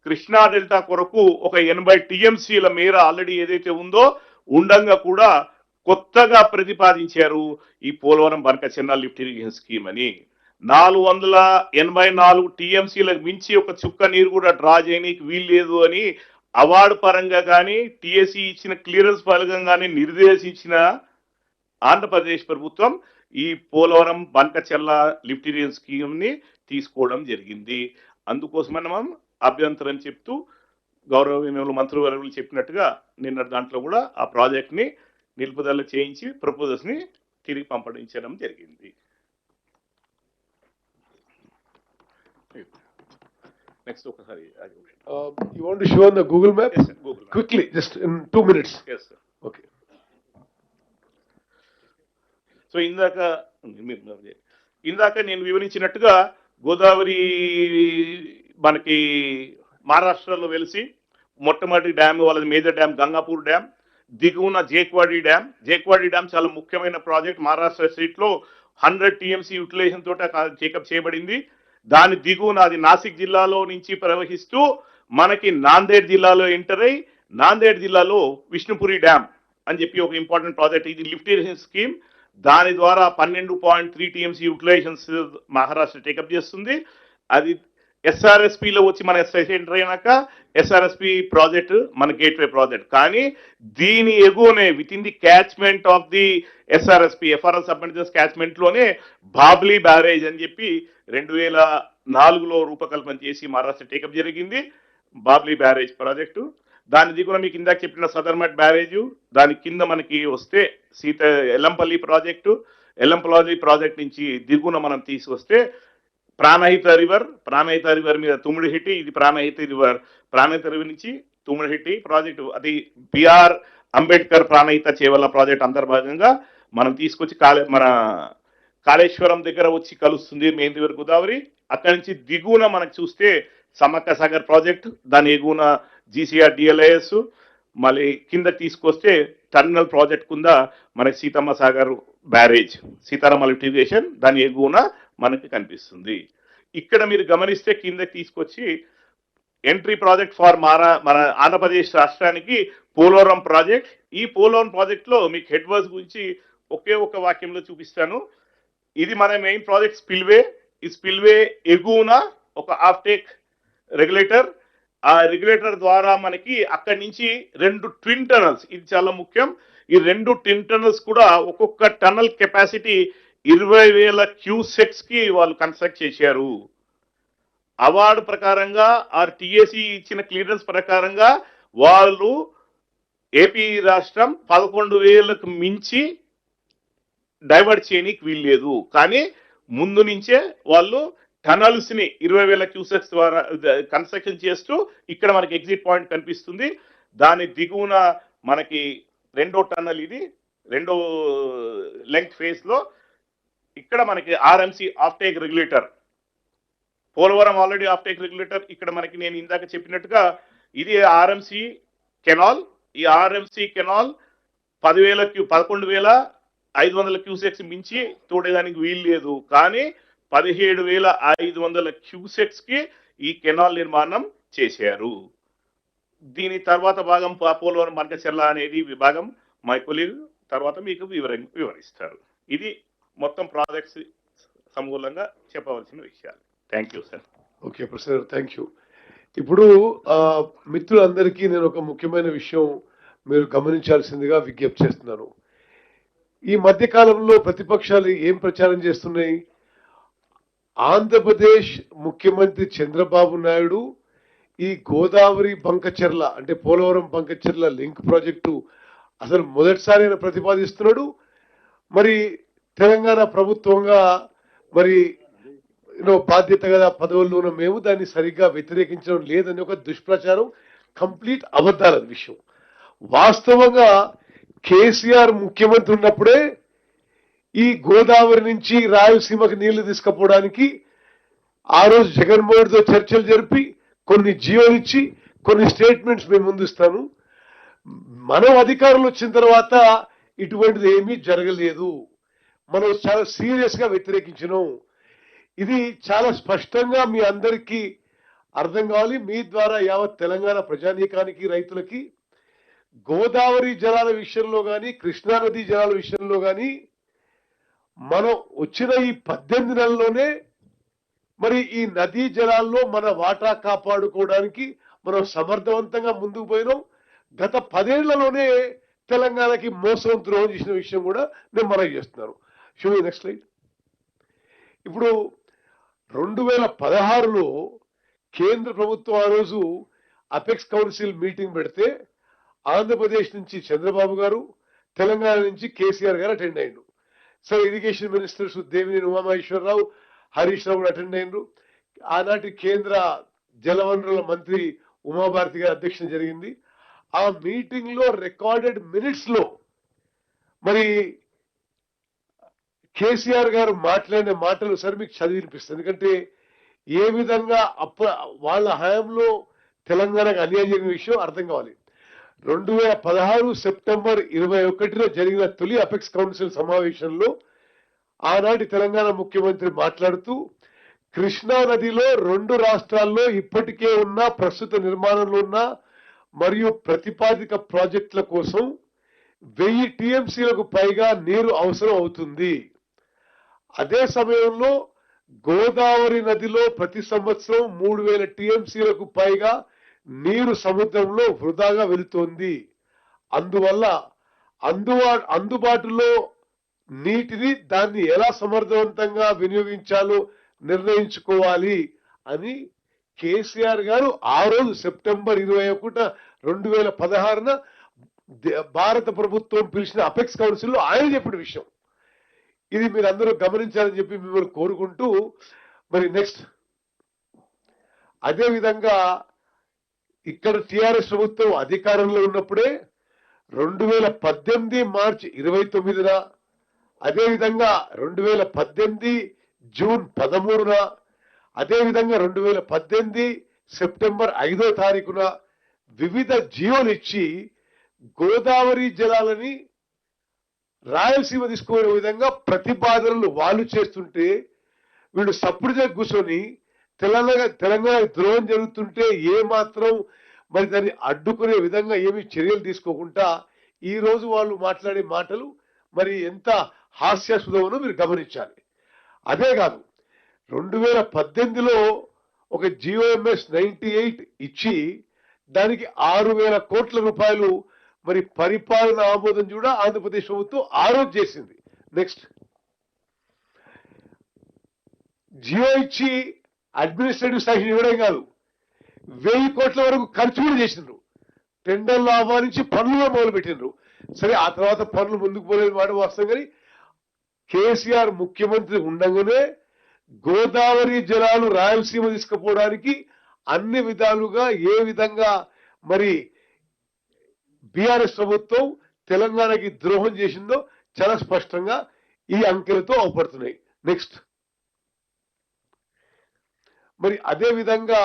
కృష్ణా డెల్టా కొరకు ఒక 80 టీఎంసీల మేర ఆల్రెడీ ఏదైతే ఉందో ఉండంగా కూడా కొత్తగా ప్రతిపాదించారు ఈ Polavaram Banakacherla lift irrigation scheme అని. 484 టీఎంసీలకు మించి ఒక చుక్క నీరు కూడా డ్రా చేయడానికి వీల్లేదు అని అవార్డు పరంగా కానీ టిఎస్సి ఇచ్చిన క్లియరెన్స్ పరంగానే నిర్దేశించిన ఆంధ్రప్రదేశ్ ప్రభుత్వం ఈ Polavaram Banakacherla lift irrigation scheme ని తీసుకోవడం జరిగింది. అందుకోసమే మనం అభ్యంతరం చెప్తూ గౌరవనీయులు మంత్రివర్యులు చెప్పినట్టుగా నిన్న దాంట్లో కూడా ఆ ప్రాజెక్ట్ ని నిలుపుదల చేయించి ప్రపోజల్స్ ని తిరిగి పంపించడం జరిగింది. నెక్స్ట్ ఒకసారి You want to show on the Google map? Yes, sir. Google map. Quickly, just in 2 minutes. Yes, sir. Okay. So ఇందాక నేను వివరించినట్టుగా గోదావరి మనకి మహారాష్ట్రలో వెలిసి మొట్టమొదటి డ్యామ్ వాళ్ళది మేజర్ డ్యామ్ గంగాపూర్ డ్యామ్, దిగువన జేక్వాడి డ్యామ్ చాలా ముఖ్యమైన ప్రాజెక్ట్. మహారాష్ట్ర స్టేట్ లో 100 టీఎంసీ యూటిలైజేషన్ తోట టేకప్ చేయబడింది. దాని దిగువన అది నాసిక్ జిల్లాలో నుంచి ప్రవహిస్తూ మనకి నాందేడ్ జిల్లాలో ఎంటర్ అయ్యి నాందేడ్ జిల్లాలో విష్ణుపురి డ్యామ్ అని చెప్పి ఒక ఇంపార్టెంట్ ప్రాజెక్ట్. ఇది లిఫ్ట్ ఇరిగేషన్ స్కీమ్. దాని ద్వారా 12.3 టీఎంసీ యూటిలైజేషన్స్ మహారాష్ట్ర టేకప్ చేస్తుంది. అది ఎస్ఆర్ఎస్పిలో వచ్చి మన ఎంటర్ అయినాక ఎస్ఆర్ఎస్పి ప్రాజెక్ట్ మన గేట్వే ప్రాజెక్ట్. కానీ దీని ఎగువనే within the catchment of the SRSP FRL సబ్మెడిజర్స్ క్యాచ్మెంట్ లోనే బాబ్లీ బ్యారేజ్ అని చెప్పి 2004లో రూపకల్పన చేసి మహారాష్ట్ర టేకప్ జరిగింది బాబ్లీ బ్యారేజ్ ప్రాజెక్టు. దాని దిగువన మీకు ఇందాక చెప్పిన సదర్మట్ బ్యారేజ్, దాని కింద మనకి వస్తే ఎల్లంపల్లి ప్రాజెక్ట్ నుంచి దిగువన మనం తీసుకొస్తే ప్రాణహిత రివర్ మీద తుమ్మిడిహిట్టి, ఇది ప్రాణహిత రివర్ నుంచి తుమ్మిడిహిట్టి ప్రాజెక్టు. అది బిఆర్ అంబేద్కర్ ప్రాణహిత చేవల్ల ప్రాజెక్ట్ అంతర్భాగంగా మనం తీసుకొచ్చి మన కాళేశ్వరం దగ్గర వచ్చి కలుస్తుంది మెయిన్ రివర్ గోదావరి. అక్కడి నుంచి దిగువన మనకు చూస్తే సమ్మక్క సాగర్ ప్రాజెక్ట్, దాని ఎగువన జీసీఆర్ డిఎల్ఐఎస్, మళ్ళీ కింద తీసుకొస్తే టర్మినల్ ప్రాజెక్ట్ కింద మనకి Sitamma Sagar barrage, Sitarama lift irrigation దాని ఎగువన మనకి కనిపిస్తుంది. ఇక్కడ మీరు గమనిస్తే కింద తీసుకొచ్చి ఎంట్రీ ప్రాజెక్ట్ ఫర్ మన ఆంధ్రప్రదేశ్ రాష్ట్రానికి పోలవరం ప్రాజెక్ట్. ఈ పోలవరం ప్రాజెక్ట్ లో మీకు హెడ్ వర్క్స్ గురించి ఒకే ఒక వాక్యంలో చూపిస్తాను. ఇది మన మెయిన్ ప్రాజెక్ట్ స్పిల్వే. ఈ స్పిల్వే ఎగువన ఒక ఆఫ్టేక్ రెగ్యులేటర్, ఆ రెగ్యులేటర్ ద్వారా మనకి అక్కడి నుంచి 2 ట్విన్ టనల్స్, ఇది చాలా ముఖ్యం. ఈ 2 ట్విన్ టనల్స్ కూడా ఒక్కొక్క టనల్ కెపాసిటీ 20,000 క్యూసెక్స్ కి వాళ్ళు కన్స్ట్రక్ట్ చేశారు. అవార్డు ప్రకారంగా టిఎసి ఇచ్చిన క్లియరెన్స్ ప్రకారంగా వాళ్ళు ఏపీ రాష్ట్రం 11,000కు మించి డైవర్ట్ చేయడానికి వీలు లేదు. కానీ ముందు నుంచే వాళ్ళు టనల్స్ ని 20,000 క్యూసెక్స్ ద్వారా కన్స్ట్రక్షన్ చేస్తూ ఇక్కడ మనకి ఎగ్జిట్ పాయింట్ కనిపిస్తుంది. దాని దిగువన మనకి రెండో టన్నల్, ఇది రెండో లెంగ్త్ ఫేజ్ లో ఇక్కడ మనకి RMC of take regulator, Polavaram already of take regulator. ఇక్కడ మనకి నేను ఇందాక చెప్పినట్టుగా ఇది ఆర్ఎంసీ కెనాల్. ఈ ఆర్ఎంసీ కెనాల్ 11,500 క్యూసెక్స్ మించి తోడేదానికి వీలు లేదు. కానీ 17,500 క్యూసెక్స్ కి ఈ కెనాల్ నిర్మాణం చేశారు. దీని తర్వాత భాగం పోలవరం బంకచెర్ల అనేది విభాగం మై కొలీగ్ తర్వాత మీకు వివరిస్తారు. ఇది మొత్తం ప్రాజెక్ట్స్ సమూలంగా చెప్పవలసిన విషయాలు. Thank you sir. Okay professor, thank you. ఇప్పుడు మిత్రులందరికీ నేను ఒక ముఖ్యమైన విషయం మీరు గమనించాల్సిందిగా విజ్ఞప్తి చేస్తున్నాను. ఈ మధ్య కాలంలో ప్రతిపక్షాలు ఏం ప్రచారం చేస్తున్నాయి? ఆంధ్రప్రదేశ్ ముఖ్యమంత్రి చంద్రబాబు నాయుడు ఈ గోదావరి బంకచెర్ల అంటే పోలవరం బంకచెర్ల లింక్ ప్రాజెక్టు అసలు మొదటిసారి ఆయన ప్రతిపాదిస్తున్నాడు. మరి తెలంగాణ ప్రభుత్వంగా మరి బాధ్యత కదా పదవుల్లో ఉన్న మేము దాన్ని సరిగ్గా వ్యతిరేకించడం లేదని ఒక దుష్ప్రచారం, కంప్లీట్ అబద్ధాల విషయం. వాస్తవంగా కేసీఆర్ ముఖ్యమంత్రి ఉన్నప్పుడే ఈ గోదావరి నుంచి రాయలసీమకి నీళ్లు తీసుకుపోవడానికి ఆ రోజు జగన్మోహన్తో చర్చలు జరిపి కొన్ని జీవోలు ఇచ్చి కొన్ని స్టేట్మెంట్స్ మేము ముందుస్తాను. మనం అధికారంలో వచ్చిన తర్వాత ఇటువంటిది ఏమీ జరగలేదు. మనం చాలా సీరియస్ గా వ్యతిరేకించినాం. ఇది చాలా స్పష్టంగా మీ అందరికీ అర్థం కావాలి. మీ ద్వారా యావత్ తెలంగాణ ప్రజానీకానికి, రైతులకి గోదావరి జలాల విషయంలో కానీ కృష్ణానది జలాల విషయంలో కానీ మనం వచ్చిన ఈ 18 నెలల్లోనే మరి ఈ నదీ జలాల్లో మన వాటా కాపాడుకోవడానికి మనం సమర్థవంతంగా ముందుకు పోయినాం. గత 10 ఏళ్లలోనే తెలంగాణకి మోసం ద్రోహం చేసిన విషయం కూడా నేను మనవి చేస్తున్నాను. Next slide. ఇప్పుడు 2016లో కేంద్ర ప్రభుత్వం ఆ రోజు అపెక్స్ కౌన్సిల్ మీటింగ్ పెడితే ఆంధ్రప్రదేశ్ నుంచి చంద్రబాబు గారు, తెలంగాణ నుంచి కేసీఆర్ గారు అటెండ్ అయ్యారు. Sir irrigation ministers Devineni Umamaheswararao, Harish Rao attend అయ్యారు. ఆనాటి కేంద్ర జలవనరుల మంత్రి ఉమాభారతి గారి అధ్యక్షత జరిగింది. ఆ మీటింగ్ లో రికార్డెడ్ మినిట్స్ లో మరి కేసీఆర్ గారు మాట్లాడిన మాటలు సార్ మీకు చదివి వినిపిస్తుంది. ఎందుకంటే ఏ విధంగా వాళ్ళ హయాంలో తెలంగాణకు అన్యాయం జరిగిన విషయం అర్థం కావాలి. 2016 సెప్టెంబర్ 21 జరిగిన తొలి అపెక్స్ కౌన్సిల్ సమావేశంలో ఆనాటి తెలంగాణ ముఖ్యమంత్రి మాట్లాడుతూ కృష్ణా నదిలో 2 రాష్ట్రాల్లో ఇప్పటికే ఉన్న ప్రస్తుత నిర్మాణంలో ఉన్న మరియు ప్రతిపాదిక ప్రాజెక్టుల కోసం 1000 టీఎంసీలకు పైగా నీరు అవసరం అవుతుంది. అదే సమయంలో గోదావరి నదిలో ప్రతి సంవత్సరం 3000 టీఎంసీలకు పైగా నీరు సముద్రంలో వృధాగా వెళుతోంది. అందువల్ల అందుబాటులో నీటిని దాన్ని ఎలా సమర్థవంతంగా వినియోగించాలో నిర్ణయించుకోవాలి అని కేసీఆర్ గారు ఆ రోజు సెప్టెంబర్ 21, 2016 భారత ప్రభుత్వం పిలిచిన అపెక్స్ కౌన్సిల్లో ఆయన చెప్పిన విషయం. ఇది మీరు అందరూ గమనించాలని చెప్పి మిమ్మల్ని కోరుకుంటూ మరి నెక్స్ట్ అదే విధంగా ఇక్కడ టిఆర్ఎస్ ప్రభుత్వం అధికారంలో ఉన్నప్పుడే 2018 మార్చి 29న, అదేవిధంగా 2018 జూన్ 13న, అదేవిధంగా 2018 సెప్టెంబర్ 5వ తారీఖున వివిధ జీవోలు ఇచ్చి గోదావరి జలాలని రాయలసీమ తీసుకునే విధంగా ప్రతిపాదనలు వాళ్ళు చేస్తుంటే వీళ్ళు సప్పుడుగా కూర్చొని తెలంగాణ ద్రోహం జరుగుతుంటే ఏ మాత్రం మరి దాన్ని అడ్డుకునే విధంగా ఏమి చర్యలు తీసుకోకుండా ఈ రోజు వాళ్ళు మాట్లాడే మాటలు మరి ఎంత హాస్యాస్పదమో మీరు గమనించాలి. అదే కాదు 2018లో ఒక జిఓఎంఎస్ 98 ఇచ్చి దానికి 6,000 కోట్ల రూపాయలు మరి పరిపాలన ఆమోదం కూడా ఆంధ్రప్రదేశ్ ప్రభుత్వం ఆ రోజు చేసింది. నెక్స్ట్ జియో ఇచ్చి అడ్మినిస్ట్రేటివ్ శాంక్షన్ ఇవ్వడం కాదు, 1000 కోట్ల వరకు ఖర్చు కూడా చేసిండ్రు. టెండర్లు ఆహ్వానించి పనులుగా మొదలు పెట్టిండ్రు. సరే ఆ తర్వాత పనులు ముందుకు పోలేదు మాట వాస్తవం. కానీ కేసీఆర్ ముఖ్యమంత్రి ఉండగానే గోదావరి జలాలు రాయలసీమ తీసుకుపోవడానికి అన్ని విధాలుగా ఏ విధంగా మరి బీఆర్ఎస్ ప్రభుత్వం తెలంగాణకి ద్రోహం చేసిందో చాలా స్పష్టంగా ఈ అంకెలతో అవపడుతున్నాయి. నెక్స్ట్, మరి అదే విధంగా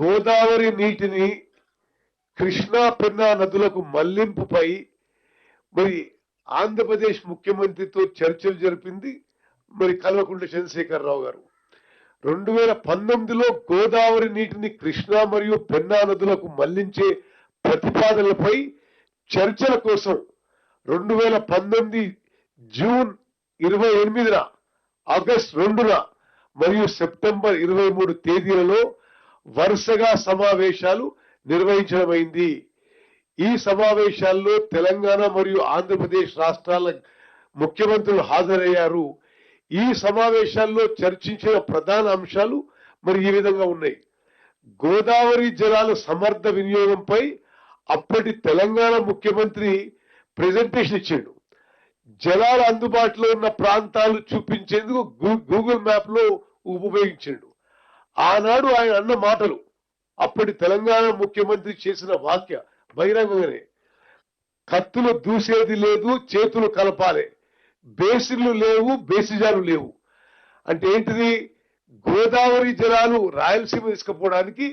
గోదావరి నీటిని కృష్ణా పెన్నా నదులకు మళ్లింపుపై మరి ఆంధ్రప్రదేశ్ ముఖ్యమంత్రితో చర్చలు జరిపింది మరి కల్వకుంట్ల చంద్రశేఖరరావు గారు. 2019లో గోదావరి నీటిని కృష్ణా మరియు పెన్నా నదులకు మళ్లించే ప్రతిపాదనలపై చర్చల కోసం 2019 జూన్ 28న, ఆగస్టు 2న మరియు సెప్టెంబర్ 23 తేదీలలో వరుసగా సమావేశాలు నిర్వహించడమైంది. ఈ సమావేశాల్లో తెలంగాణ మరియు ఆంధ్రప్రదేశ్ రాష్ట్రాల ముఖ్యమంత్రులు హాజరయ్యారు. ఈ సమావేశాల్లో చర్చించిన ప్రధాన అంశాలు మరి ఈ విధంగా ఉన్నాయి. గోదావరి జలాల సమర్థ వినియోగంపై అప్పటి తెలంగాణ ముఖ్యమంత్రి ప్రెజెంటేషన్ ఇచ్చాడు. జలాలు అందుబాటులో ఉన్న ప్రాంతాలు చూపించేందుకు గూగుల్ మ్యాప్ లో ఉపయోగించాడు. ఆనాడు ఆయన అన్న మాటలు, అప్పటి తెలంగాణ ముఖ్యమంత్రి చేసిన వాక్య బహిరంగంగానే, కత్తులు దూసేది లేదు, చేతులు కలపాలి, బేసిన్లు లేవు, బేసిజాలు లేవు. అంటే ఏంటిది? గోదావరి జలాలు రాయలసీమ తీసుకుపోవడానికి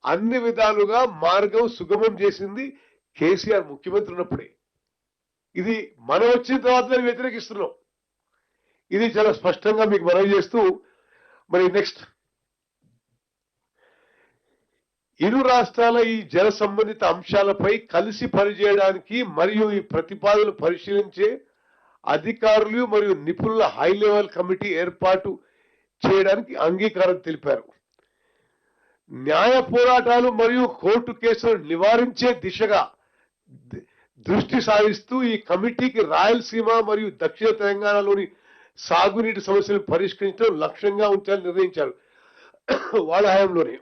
అన్ని విధాలుగా మార్గం సుగమం చేసింది కేసీఆర్ ముఖ్యమంత్రి ఉన్నప్పుడే. ఇది మనం వచ్చిన తర్వాత వ్యతిరేకిస్తున్నాం. ఇది చాలా స్పష్టంగా మీకు మనవి చేస్తూ, మరి నెక్స్ట్, ఇరు రాష్ట్రాల ఈ జల సంబంధిత అంశాలపై కలిసి పనిచేయడానికి మరియు ఈ ప్రతిపాదనలు పరిశీలించే అధికారులు మరియు నిపుణుల హై లెవెల్ కమిటీ ఏర్పాటు చేయడానికి అంగీకారం తెలిపారు. న్యాయ పోరాటాలు మరియు కోర్టు కేసులను నివారించే దిశగా దృష్టి సారిస్తూ ఈ కమిటీకి రాయలసీమ మరియు దక్షిణ తెలంగాణలోని సాగునీటి సమస్యలను పరిష్కరించడం లక్ష్యంగా ఉంచాలని నిర్ణయించారు. వాళ్ళ హయాంలోనే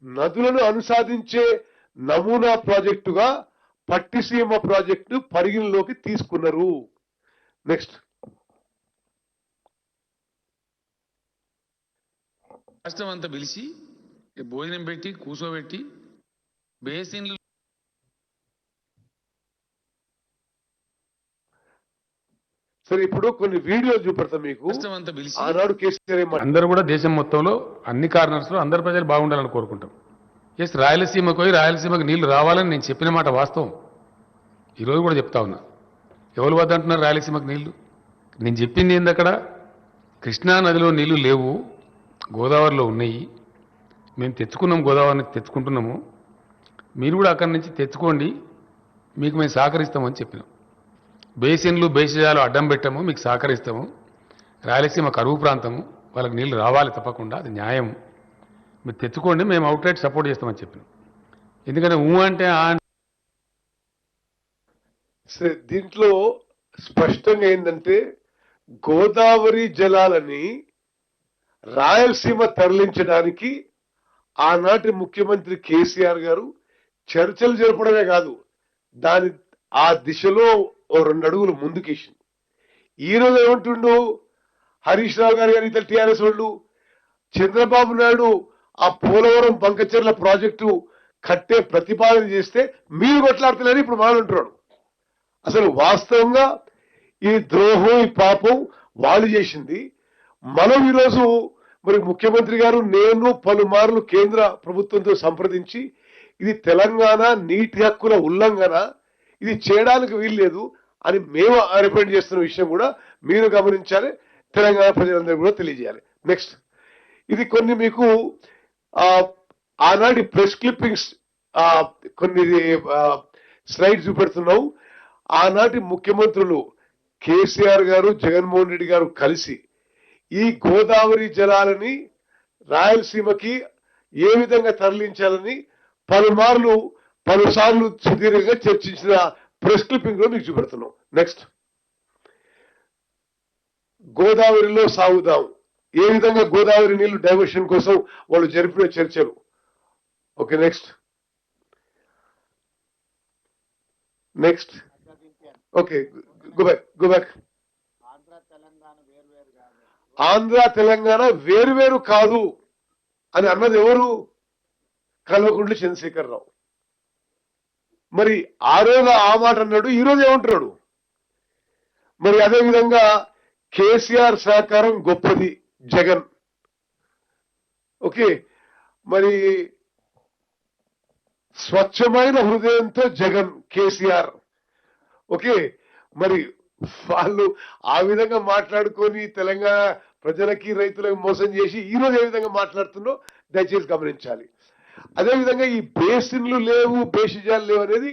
నదులను అనుసాదించే నమూనా ప్రాజెక్టుగా పట్టిసీమ ప్రాజెక్టు పరిగణలోకి తీసుకున్నారు. నెక్స్ట్, రాష్ట్రం అంతా పిలిచి భోజనం పెట్టి కూర్చోబెట్టి బేసిన్లు సరే ఇప్పుడు కొన్ని వీడియోలు చూపెడతాం మీకు. రాష్ట్రం అంతా పిలిచి ఆనాడు కేసీఆర్ ఏం అందరూ కూడా దేశం మొత్తంలో అన్ని కార్నర్స్లో అందరు ప్రజలు బాగుండాలని కోరుకుంటాం. ఎస్, రాయలసీమకు పోయి రాయలసీమకు నీళ్లు రావాలని నేను చెప్పిన మాట వాస్తవం. ఈరోజు కూడా చెప్తా ఉన్నా. ఎవరు వద్దంటున్నారు రాయలసీమకు నీళ్లు? నేను చెప్పింది ఏంది, అక్కడ కృష్ణా నదిలో నీళ్లు లేవు, గోదావరిలో ఉన్నాయి. మేము తెచ్చుకున్నాం, గోదావరిని తెచ్చుకుంటున్నాము. మీరు కూడా అక్కడి నుంచి తెచ్చుకోండి, మీకు మేము సహకరిస్తామని చెప్పినాం. బేసిన్లు బేసిజాలు అడ్డం పెట్టాము, మీకు సహకరిస్తాము. రాయలసీమ కరువు ప్రాంతము, వాళ్ళకి నీళ్లు రావాలి తప్పకుండా, అది న్యాయం. మీరు తెచ్చుకోండి, మేము అవుట్లెట్ సపోర్ట్ చేస్తామని చెప్పినాం. ఎందుకంటే అంటే సరే, దీంట్లో స్పష్టంగా ఏంటంటే గోదావరి జలాలని రాయలసీమ తరలించడానికి ఆనాటి ముఖ్యమంత్రి కేసీఆర్ గారు చర్చలు జరపడమే కాదు, ఆ దిశలో ఓ 2 అడుగులు ముందుకేసింది. ఈ రోజు ఏమంటుండు హరీష్ రావు గారు కానీ ఇతర టీఆర్ఎస్ వాళ్ళు, చంద్రబాబు నాయుడు ఆ పోలవరం బంకచెర్ల ప్రాజెక్టు కట్టే ప్రతిపాదన చేస్తే మీరు కొట్లాడుతున్నారని ఇప్పుడు మాట్లాడుతున్నాడు. అసలు వాస్తవంగా ఈ ద్రోహం, ఈ పాపం వాళ్ళు చేసింది. మనం ఈరోజు మరి ముఖ్యమంత్రి గారు, నేను పలుమార్లు కేంద్ర ప్రభుత్వంతో సంప్రదించి ఇది తెలంగాణ నీటి హక్కుల ఉల్లంఘన, ఇది చేయడానికి వీల్లేదు అని మేము రిప్రజెంట్ చేస్తున్న విషయం కూడా మీరు గమనించాలి, తెలంగాణ ప్రజలందరూ కూడా తెలియజేయాలి. నెక్స్ట్, ఇది కొన్ని మీకు ఆనాటి ప్రెస్ క్లిప్పింగ్స్ కొన్ని స్లైడ్స్ చూపెడుతున్నావు. ఆనాటి ముఖ్యమంత్రులు కేసీఆర్ గారు, జగన్మోహన్ రెడ్డి గారు కలిసి ఈ గోదావరి జలాలని రాయలసీమకి ఏ విధంగా తరలించాలని పలుసార్లు సుదీర్ఘంగా చర్చించిన ప్రెస్ క్లిప్పింగ్ లో మీకు చూపెడుతున్నాం. నెక్స్ట్, గోదావరిలో సాగుదాం, ఏ విధంగా గోదావరి నీళ్లు డైవర్షన్ కోసం వాళ్ళు జరిపిన చర్చలు. Okay, next. Okay, go back. Andhra Telangana వేరు కాదు అని అన్నది ఎవరు? కల్వకుంట్ల చంద్రశేఖరరావు. మరి ఆ రోజు ఆ మాట అన్నాడు, ఈ రోజు ఏమంటున్నాడు? మరి అదే విధంగా కేసీఆర్ సహకారం గొప్పది జగన్. ఓకే, మరి స్వచ్ఛమైన హృదయంతో జగన్ కేసీఆర్. ఓకే, మరి వాళ్ళు ఆ విధంగా మాట్లాడుకొని తెలంగాణ ప్రజలకి రైతులకు మోసం చేసి ఈ రోజు ఏ విధంగా మాట్లాడుతుందో దయచేసి గమనించాలి. అదేవిధంగా ఈ బేసిన్లు లేవు, బేసిజాలు లేవు అనేది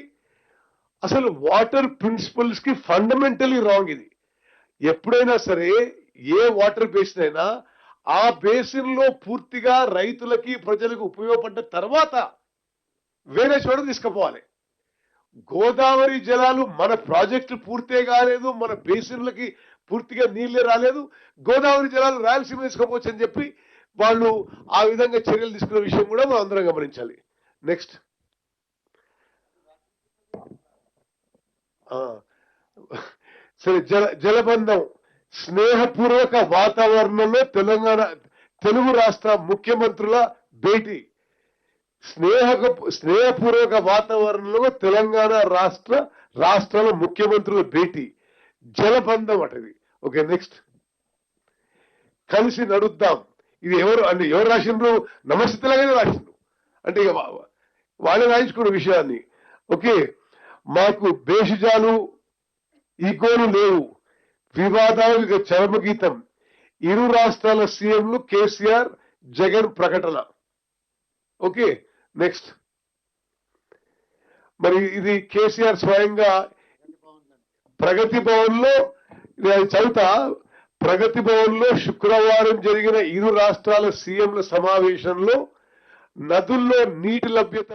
అసలు వాటర్ ప్రిన్సిపల్స్ కి ఫండమెంటలీ రాంగ్. ఇది ఎప్పుడైనా సరే ఏ వాటర్ బేసిన్ అయినా ఆ బేసిన్ లో పూర్తిగా రైతులకి ప్రజలకు ఉపయోగపడ్డ తర్వాత వేరే చోట తీసుకుపోవాలి. గోదావరి జలాలు మన ప్రాజెక్టు పూర్తే కాలేదు, మన బేసిన్లకి పూర్తిగా నీళ్లే రాలేదు, గోదావరి జలాలు రాయలసీమ తీసుకుపోవచ్చు అని చెప్పి వాళ్ళు ఆ విధంగా చర్యలు తీసుకున్న విషయం కూడా మనం అందరం గమనించాలి. నెక్స్ట్, సరే, జలబంధం స్నేహపూర్వక వాతావరణంలో తెలుగు రాష్ట్ర ముఖ్యమంత్రుల భేటీ. స్నేహపూర్వక వాతావరణంలో తెలంగాణ రాష్ట్రాల ముఖ్యమంత్రుల భేటీ, జలబంధం అటది. ఓకే, నెక్స్ట్, కలిసి నడుద్దాం. ఇది ఎవరు రాసిండ్రు? నమస్తే తెలంగాణ రాసిండ్రు. అంటే ఇక వాళ్ళే రాయించుకున్న విషయాన్ని. ఓకే, మాకు భేషజాలు ఈగోలు లేవు, వివాదాలు చరమగీతం, ఇరు రాష్ట్రాల సీఎంలు కేసీఆర్ జగన్ ప్రకటన. ఓకే, నెక్స్ట్, మరి ఇది కేసీఆర్ స్వయంగా ప్రగతి భవన్ లో చదువుతా. ప్రగతి భవన్ లో శుక్రవారం జరిగిన ఇరు రాష్ట్రాల సీఎంల సమావేశంలో నదుల్లో నీటి లభ్యత